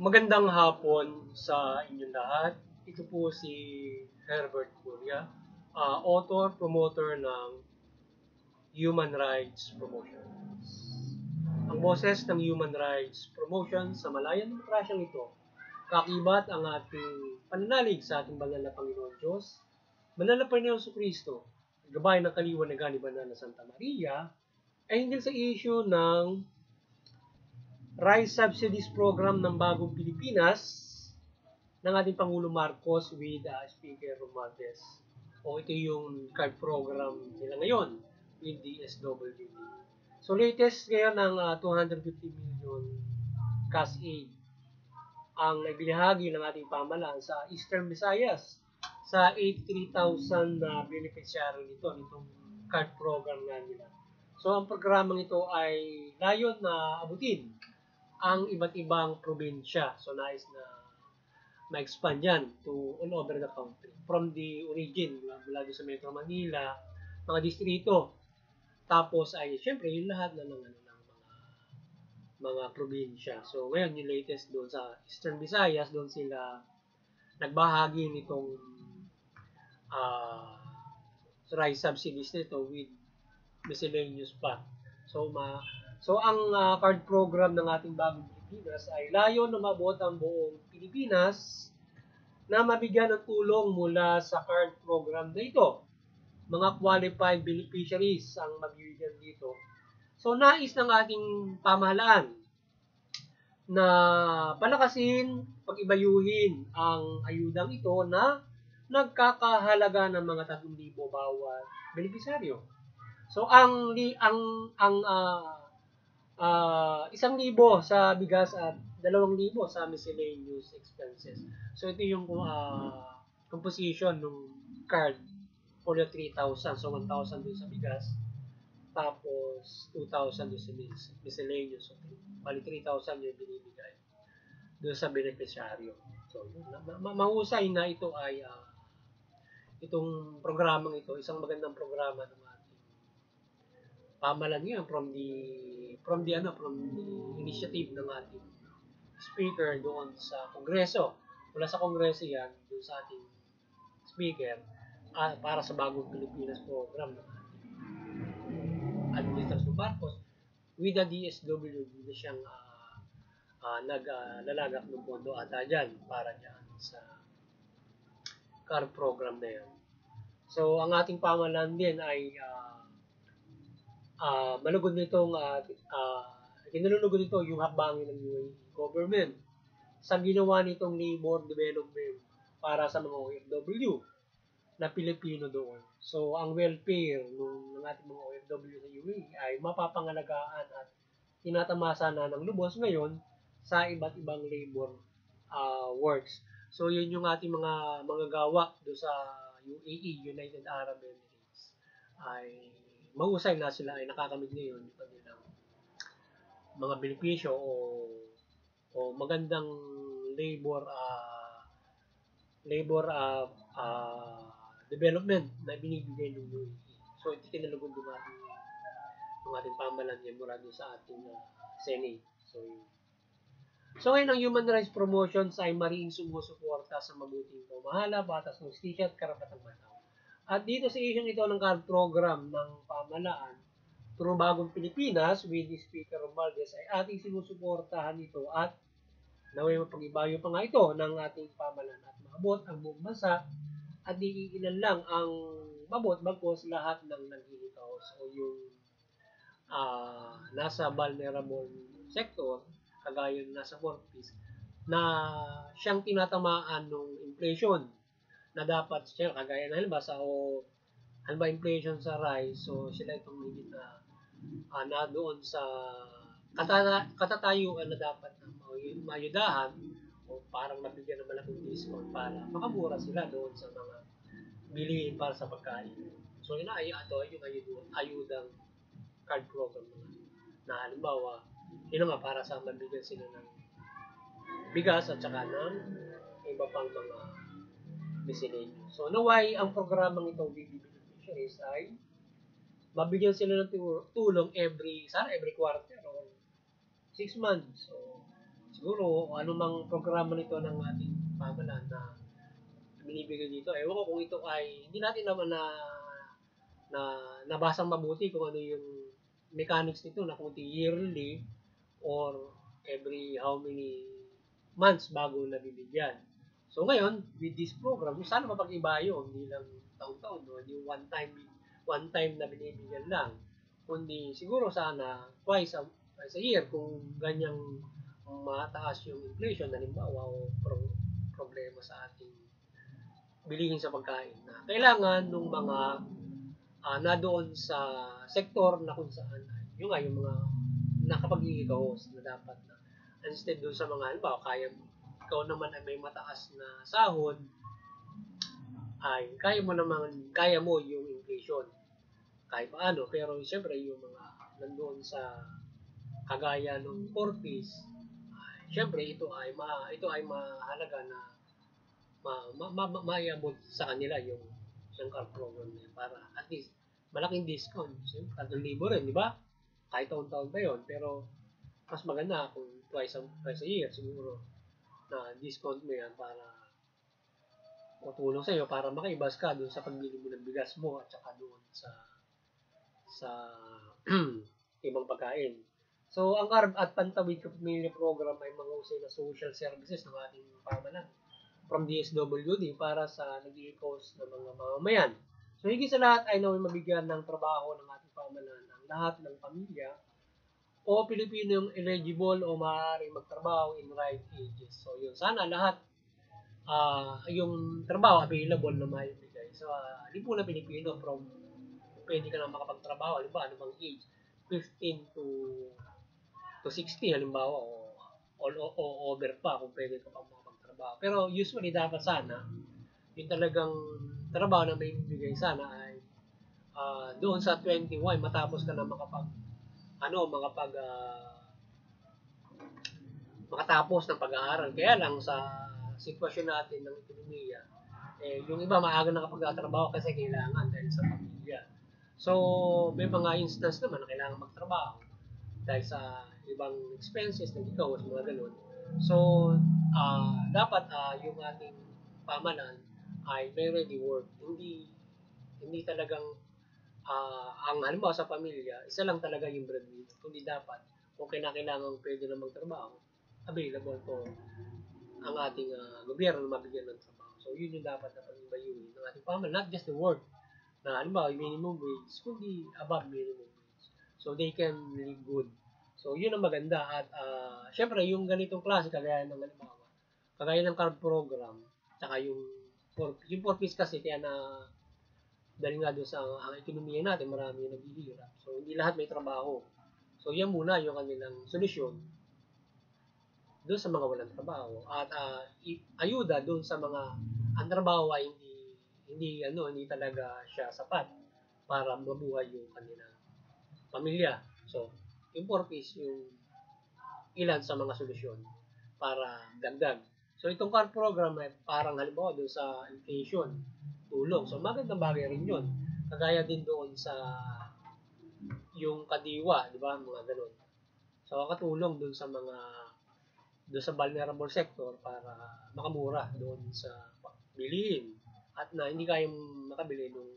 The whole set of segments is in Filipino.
Magandang hapon sa inyong lahat. Ito po si Herbert Curia, author, promoter ng Human Rights Promotion. Ang boses ng Human Rights Promotion sa malayang demokrasyang ito, kakibat ang ating pananalig sa ating banal na Panginoon Diyos, banal na Panginoon Kristo, gabay ng kaliwanagan ni Banal na Santa Maria, ay hinggil sa issue ng Rice Subsidies Program ng Bagong Pilipinas ng ating Pangulo Marcos with Speaker Romualdez. O ito yung card program nila ngayon with the SWD. So latest ngayon ng 250 million cash aid ang naibinahagi ng ating pamahalaan sa Eastern Visayas sa 83,000 na beneficiary nitong card program nga nila. So ang programang ito ay layon na abutin ang iba't ibang probinsya. So nais na ma-expand yan to all over the country. From the origin, mula sa Metro Manila, mga distrito. Tapos ay syempre yung lahat ng mga probinsya. So ngayon yung latest doon sa Eastern Visayas, doon sila nagbahagi nitong rice subsidies nito with miscellaneous pa. So ang card program ng ating Bagong Pilipinas ay layo na mabuot ang buong Pilipinas na mabigyan ng tulong mula sa card program na ito. Mga qualified beneficiaries ang mabibigyan dito. So nais ng ating pamahalaan na palakasin, pag-ibayuhin ang ayudang ito na nagkakahalaga ng mga 3,000 bawat benepisaryo. So ang 1,000 sa bigas at 2,000 sa miscellaneous expenses. So ito yung composition ng card for the 3,000. So 1,000 dun sa bigas, tapos 2,000 dun sa miscellaneous. So bali 3,000 yung binibigay dun sa beneficiaryo. So mahusay na ito ay itong programang ito, isang magandang programa ng ating pamahalaan ngayon from the initiative ng ating speaker doon sa Kongreso. Mula sa Kongreso yan, doon sa ating speaker para sa Bagong Pilipinas program ng ating Administration Marcos with the DSWD na siyang naglalagak ng pondo ata dyan para dyan sa card program na yan. So, ang ating pamahalaan din ay malugod nitong kinalulugod nito yung hakbangin ng UAE government sa ginawa nitong labor development para sa mga OFW na Pilipino doon. So, ang welfare ng ating mga OFW sa UAE ay mapapangalagaan at tinatamasa na ng lubos ngayon sa iba't ibang labor works. So, yun yung ating mga gawa do sa UAE, United Arab Emirates, ay mahusay na sila ay nakakamit ngayon yung kanilang mga benepisyo o magandang labor development na binibigay ng UAE. So, ito kinalugod ng ating pamahalaan yan mula doon sa ating Senate. So ngayon ang Human Rights Promotions ay mariing sumusuporta sa mabuting pamahala, batas ng hustisya at karapatang tao. At dito sa isyong ito ng card program ng pamahalaan through Bagong Pilipinas with the Speaker Romualdez ay ating sinusuportahan ito at naway mapag-ibayo pa nga ito ng ating pamahalaan at maabot ang buong bansa at di ilan lang ang mabot bagkos lahat ng naghihikaw. So yung nasa vulnerable sector, kagaya nasa workplace, na siyang tinatamaan ng inflation na dapat siya, kagaya na halimbawa inflation sa rice, so sila itong higit na doon sa katatayuan na dapat na mayudahan o parang nabigyan ng malaking discount para makamura sila doon sa mga bilihin para sa pagkain. So yun ito yung ayudang card program na halimbawa yun nga para sa mabigyan sila ng bigas at saka ng iba pang mga miscellaneous. So naway ang programang ito BB Beneficiaries ay mabigyan sila ng tulong every quarter or 6 months. So siguro anumang programa nito ng ating pamahalaan na binibigay dito. Ewan ko kung ito ay hindi natin naman na nabasang mabuti kung ano yung mechanics nito na kung yearly or every how many months bago nabibigyan. So ngayon, with this program, sana mapag-iba yun, hindi lang taon-taon, no? Hindi one time na binibigyan lang. Kundi siguro sana twice a year kung ganyang mataas yung inflation, halimbawa, o problema sa ating bilihin sa pagkain na kailangan ng mga na doon sa sektor na kung saan yung mga nakapag-iigawos na dapat na instead doon sa mga halimbawa ikaw naman ay may mataas na sahod ay kaya mo yung inflation kahit paano, pero siyempre yung mga nandoon sa kagaya ng 4 piece siyempre ito ay mahalaga na maiabot sa kanila yung car program niya para at least malaking discount. Siyempre, 3,000 rin, di ba? Kahit taon-taon pa yun. Pero, mas maganda kung twice a year siguro na discount mo yan para matulong sa iyo para makaibas ka doon sa pagbili mo ng bigas mo at saka doon sa ibang pagkain. So, ang CARB at Pantawid Kapamilya Program ay mahusay na social services ng ating pamahalaan from DSWD para sa nag-i-cause ng mga mamamayan. So, higit sa lahat ay naway mabigyan ng trabaho ng ating pamahalaan ang lahat ng pamilya o Pilipino yung eligible o maaaring magtrabaho in right ages. So, yun. Sana lahat yung trabaho available na maibigay. So, lipunan Pilipino from pwede ka na makapagtrabaho. Halimbawa, ano bang age? 15 to 60, halimbawa, o over pa kung pwede ka pa makapagtrabaho. Pero usually, dapat sana, yung talagang trabaho na may bibigay sana ay doon sa 21, matapos ka na makatapos ng pag-aaral. Kaya lang sa sitwasyon natin ng ekonomiya, yung iba maaga nakapagtatrabaho kasi kailangan dahil sa pamilya. So, may mga instance naman na kailangan magtrabaho dahil sa ibang expenses na ikaw, mga ganun. So, dapat yung ating pamahalaan ay may ready work. Hindi talagang ang halimbawa sa pamilya, isa lang talaga yung breadwinner. Kundi dapat, kung kailangan pwede na magtrabaho, available po ang ating gobyerno na mabigyan ng trabaho. So, yun yung dapat na pag-ibayuhin ng ating pamahalaan. Not just the work na halimbawa yung minimum wage, kundi above minimum wage. So, they can live good. So, yun ang maganda. At, syempre, yung ganitong klase, kagaya ng halimbawa, kagaya ng CARB program, tsaka yung 4-piece kasi, kaya na, dahil nga doon sa ang ekonomiya natin, marami yung naghihirap. So, hindi lahat may trabaho. So, yan muna yung kanilang solusyon doon sa mga walang trabaho. At, ayuda doon sa mga ang trabaho ay hindi talaga siya sapat para mabuhay yung kanilang pamilya. So, yung 4-piece yung ilan sa mga solusyon para dagdag. So, itong CARD program ay parang halimbawa doon sa inflation, tulong. So, magandang bagay rin yun. Kagaya din doon sa yung kadiwa, di ba? Mga ganun. So, katulong doon sa vulnerable sector para makamura doon sa bilihin at na hindi kayang makabili nung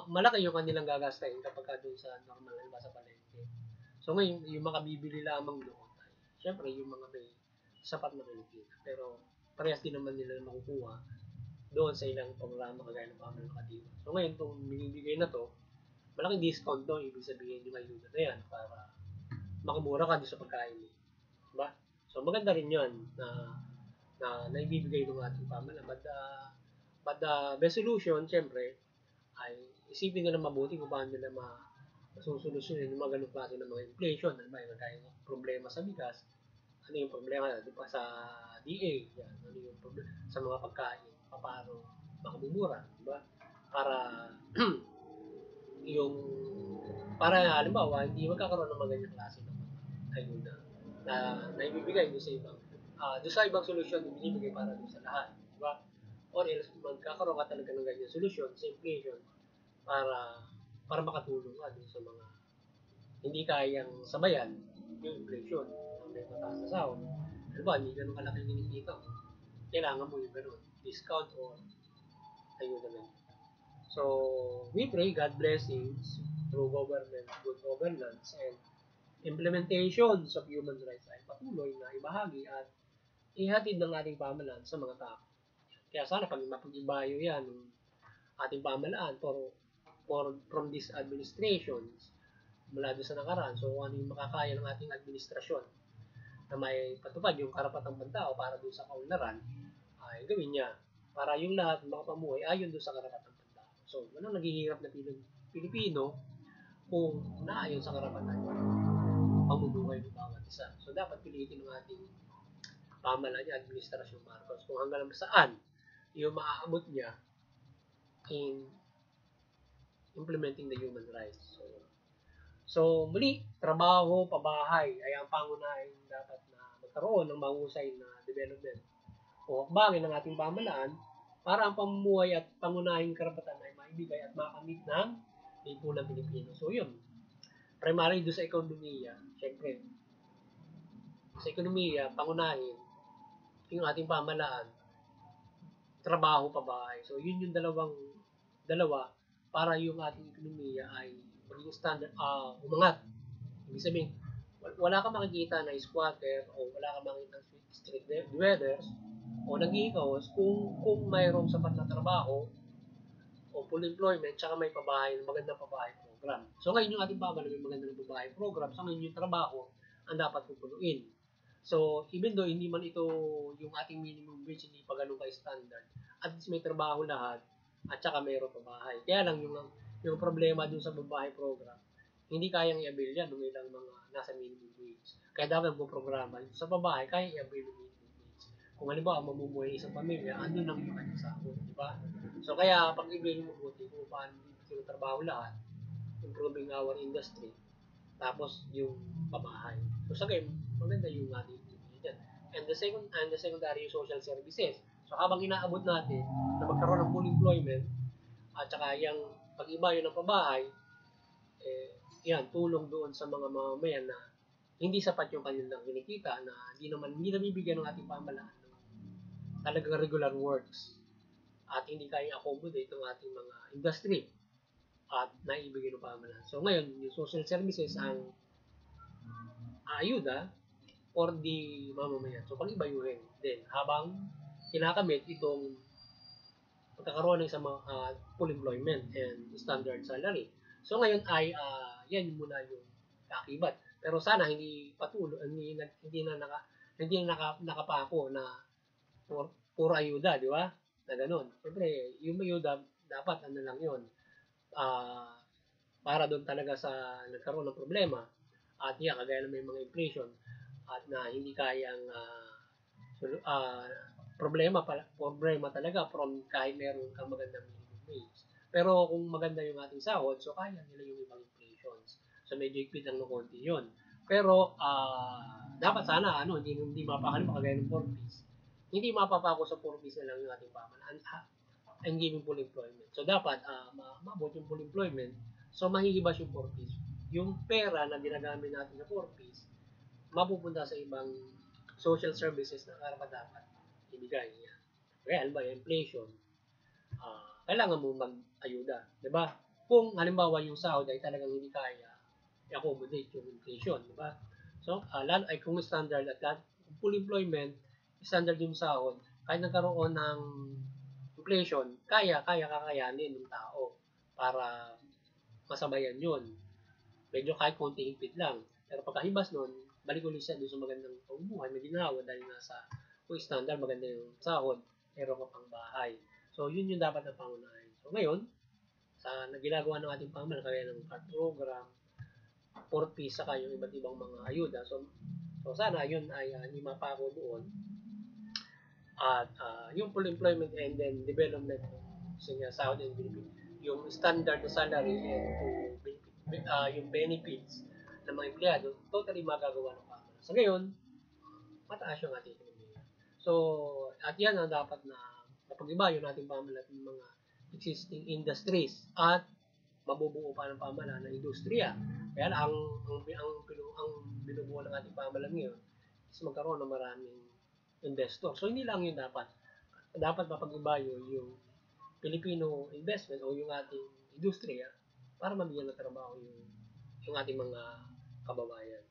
malaki yung kanilang gagastahin kapag doon sa normal na sa palengke. So ngayon, yung makabibili lamang doon ay syempre yung mga may sapat na kinikita. Pero parehas din naman nila makukuha doon sa ilang programa kagaya ng pamahalaan ng kadiwa. So ngayon, itong binibigay na to, malaking discount to, ibig sabihin yung ayuda na yan para makamura ka doon sa pagkain mo. Diba? So maganda rin yun na naibibigay ng ating pamahalaan. But the best solution, syempre, ay isipin nila mabuti kung paano nila masusolusyonin yung mga ganung klase ng mga inflation. Ano ba yung problema sa bigas? Ano yung problema sa DA? Yan. Ano yung problema sa mga pagkain? Paano makamumura? Diba? Para halimbawa, hindi magkakaroon ng mga ganyang klase ng ayuda na ibibigay doon sa ibang solusyon ibibigay para doon sa lahat, di ba? Or else magkakaroon ka talaga ng ganyan solusyon sa inflation para makatulong ka doon sa mga hindi kayang sabayan yung inflation. may mataas na sahod. Ano ba, hindi ganun kalaki kinikita mo. Kailangan mo yung ganun, discount or ayuda na. So, we pray God blessings through government, good governance, and implementations of human rights ay patuloy na ibahagi at ihatid ng ating pamahalaan sa mga tao. Kaya sana pag mapag-ibayo yan ng ating pamahalaan from these administrations mula doon sa nakaraan, so ano yung makakaya ng ating administrasyon na may patupad yung karapatang pantao para doon sa kaunlaran, ay gawin niya para yung lahat ng mga pamuhay ayon doon sa karapatang pantao. So, walang naghihirap na Pilipino kung naayon sa karapatan ng pamumuhay ng bawat isa. So, dapat pilitin ng ating pamahalaan niya, Administrasyon Marcos, kung hanggang saan yung maaabot niya in implementing the human rights. So muli, trabaho, pabahay ay ang pangunahing dapat na magkaroon ng mahusay na development o hakbangin ng ating pamahalaan para ang pamumuhay at pangunahing karapatan ay maibigay at makamit ng lipunang Pilipino. So yun, primary doon sa ekonomiya, syempre, sa ekonomiya, pangunahin yung ating pamahalaan, trabaho, pabahay. So yun yung dalawa para yung ating ekonomiya ay maging standard, umangat. Ibig sabihin, wala kang makikita na squatter o wala kang makikita street dwellers o nag-i-house kung mayroong sapat na trabaho o full employment tsaka may pabahay, magandang pabahay program. So ngayon yung ating pamahalaan may magandang pabahay program. So ngayon yung trabaho ang dapat pupunuin. So even though hindi man ito yung ating minimum wage, hindi pa ganun ka-standard, at least may trabaho lahat at saka mayroong pabahay. Kaya lang yung problema dun sa babae program, hindi kayang i-avail yan ng ilang mga nasa minimum wage. Kaya dapat programa sa babae, kaya i-avail ng minimum wage. Kung halimbawa, mamumuhay isang pamilya, andun lang yung kanyang sahod, di ba? So kaya, pag i-avail mo buti, kung paano yung trabaho lahat, improving our industry, tapos yung pabahay. So sa game, maganda yung ating dyan. And the secondary, yung social services. So habang inaabot natin na magkaroon ng full employment, at saka yung pag-iba yun ng pabahay, yan, tulong doon sa mga mamamayan na hindi sapat yung kanilang kinikita na hindi nabibigyan ng ating pamahalaan ng talagang regular works at hindi kaya accommodate ng ating mga industry at naibigay ng pamahalaan. So ngayon, yung social services ang ayuda for the mamamayan. So pag-ibayuhin din habang kinakamit itong pagkakaroon ng isang full employment and standard salary. So ngayon ay yan muna yung kaakibat. Pero sana hindi nakapako na puro ayuda, di ba? Na ganun. Siyempre, yung ayuda dapat lang yun. Para doon talaga sa nagkaroon ng problema at yan, kagaya na may mga inflation at na hindi kayang problema talaga from kahit meron kang magandang minimum wage. Pero kung maganda yung ating sahod, so kaya nila yung ibang inflations. So medyo ikpit lang ng konti yun. Pero dapat sana hindi mapakalimutan kagaya ng 4 piece. Hindi mapapako sa 4 piece na lang yung ating pamahalaan and giving full employment. So dapat maabot yung full employment. So mahihibas yung 4 piece. Yung pera na ginagamit natin sa 4 piece, mapupunta sa ibang social services na karapat-dapat ibigay niya. Kaya halimbawa yung inflation, kailangan mo mag-ayuda. Diba? Kung halimbawa yung sahod ay talagang hindi kaya i-accommodate yung inflation. Diba? So, lalo ay kung standard at full employment, standard yung sahod, kahit nagkaroon ng inflation, kakayanin ng tao para masabayan yun. Medyo kahit konti higpit lang. Pero pagkahibas nun, balik ulit siya doon sa magandang pamumuhay na ginawa dahil nasa kung standard, maganda yung sahod, meron ka pang bahay. So, yun yung dapat na pangunahin. So, ngayon, sa ginagawa ng ating pamahalaan, kaya ng card program, 4 piece, saka yung iba't ibang mga ayuda. So sana yun ay hindi mapako doon. At yung full employment and then development, sahod and benefit, yung standard na salary and yung benefits ng mga empleyado, totally magagawa ng pamahalaan. So, ngayon, mataas yung ating ekonomiya. So, at yan ang dapat na napag-iba yung ating pamahalaan ng mga existing industries at mabubuo pa ng pamahalaan ng industriya. Kaya ang binubuo ng ating pamahalaan ngayon is magkaroon ng maraming investor. So, hindi lang yun dapat. Dapat mapag-iba yung Filipino investment o yung ating industriya para mabigyan ng trabaho yung ating mga kababayan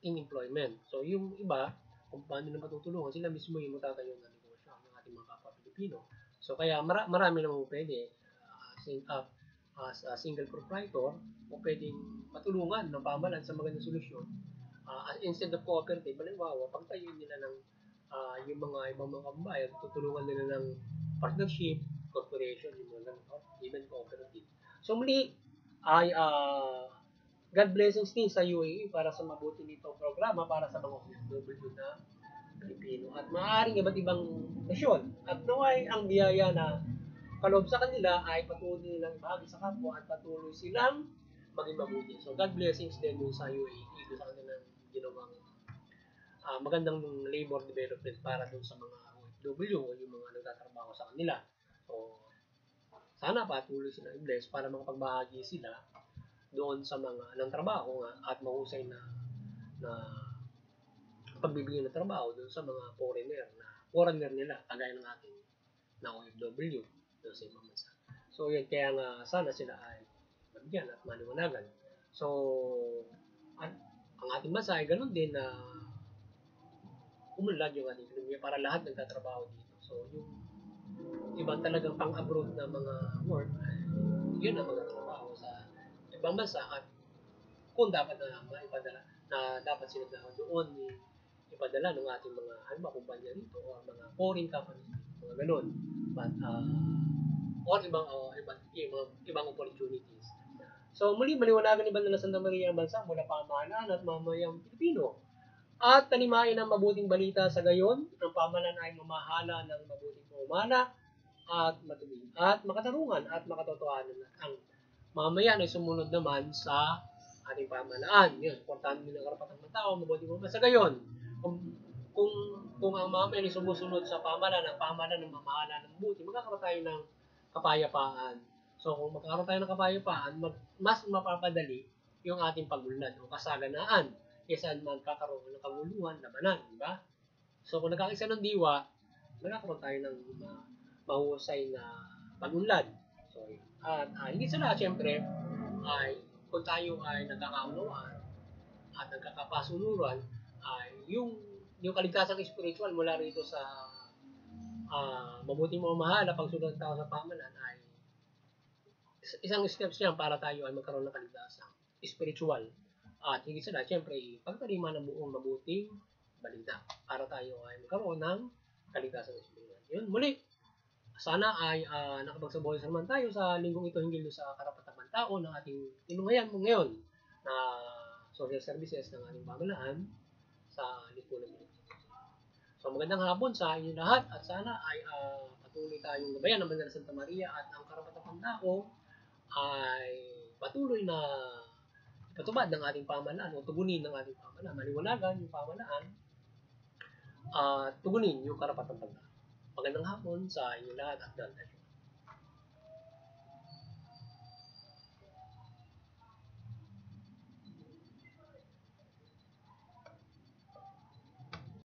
in employment. So, yung iba, kung paano nila matutulungan, sila mismo yung matatayo ng negosyo ng ating mga kapwa Pilipino. So, kaya marami namang pwede as a single proprietor o pwedeng matulungan ng pamahalaan sa magandang solusyon. Instead of cooperative, halimbawa, pagtayo nila ng yung mga ibang mga kababayan, tutulungan nila ng partnership, corporation, yung mga even cooperative. So, muli, ay God blessings din sa UAE para sa mabuti nitong programa para sa mga OFW na Pilipino at maaaring iba't ibang nasyon at naway ang biyaya na kaloob sa kanila ay patuloy nilang ibahagi sa kapwa at patuloy silang maging mabuti. So God blessings din dun sa UAE dun sa kanilang ginawang magandang labor development para dun sa mga OFW o yung mga nagtatrabaho sa kanila. So sana patuloy sila i-bless para makapagbahagi sila doon sa mga ng trabaho at mahusay na pagbibigyan ng trabaho doon sa mga foreigner nila, kagaya ng ating na OFW doon sa ibang bansa. So yun, kaya nga sana sila ay mabigyan at maliwanagan. So ang ating bansa ay ganun din na umunlad yung ating ekonomiya para lahat nagtatrabaho dito. So yung ibang talagang pang-abroad na mga work, yun ang magtatrabaho sa ibang bansa at kung dapat na maipadala na dapat sila doon ipadala ng ating mga halimbawa kumpanya dito o mga foreign companies mga ganun but or ibang opportunities. So muli maliwanagan ni Bandang Santa Maria ang bansa mula pamahalaan at mamayang Pilipino at talimain ang mabuting balita sa gayon ang pamahalaan ay mamahala ng mabuting pamamana at matubig at makatarungan at makatotohanan at ang mamayan ay sumunod naman sa ating pamahalaan. Yan, suportahan nila ang karapatan ng tao, mabuti mo ba sa gayon. Kung ang mamayan ay sumusunod sa pamahalaan, ang pamahalaan ng mamahala ng mabuti, magkakaroon tayo ng kapayapaan. So, kung magkakaroon tayo ng kapayapaan, mas mapapadali yung ating pagunlad o kasaganaan kaysa magkakaroon ng kaguluhan, labanan, di ba? So, kung nagkakaisa ng diwa, magkakaroon tayo ng mahusay na pagunlad. So, at hindi sa lahat, syempre, ay kung tayo ay nagkakaunawaan at nagkakapasunuran, ay yung kaligtasang spiritual mula rito sa mabuting mamahal na pagsunod ng tao sa pamahalaan ay isang steps yan para tayo ay magkaroon ng kaligtasang spiritual. At higit sa lahat, syempre, pagtarima ng buong mabuting balita para tayo ay magkaroon ng kaligtasang spiritual. Yun, muli, sana ay nakapagsabuhay naman tayo sa linggong ito hinggil sa karapatang ng tao ng ating tinunghayan mo ngayon na social services ng ating pamahalaan sa lipunan nito. So magandang hapon sa inyo lahat at sana ay patuloy tayong gabayan ng Bandang Santa Maria at ang karapatang ng tao ay patuloy na patubad ng ating pamahalaan o tugunin ng ating pamahalaan, maliwanagan yung pamahalaan at tugunin yung karapatang ng tao. Magandang hapon sa inyo lahat at God bless you.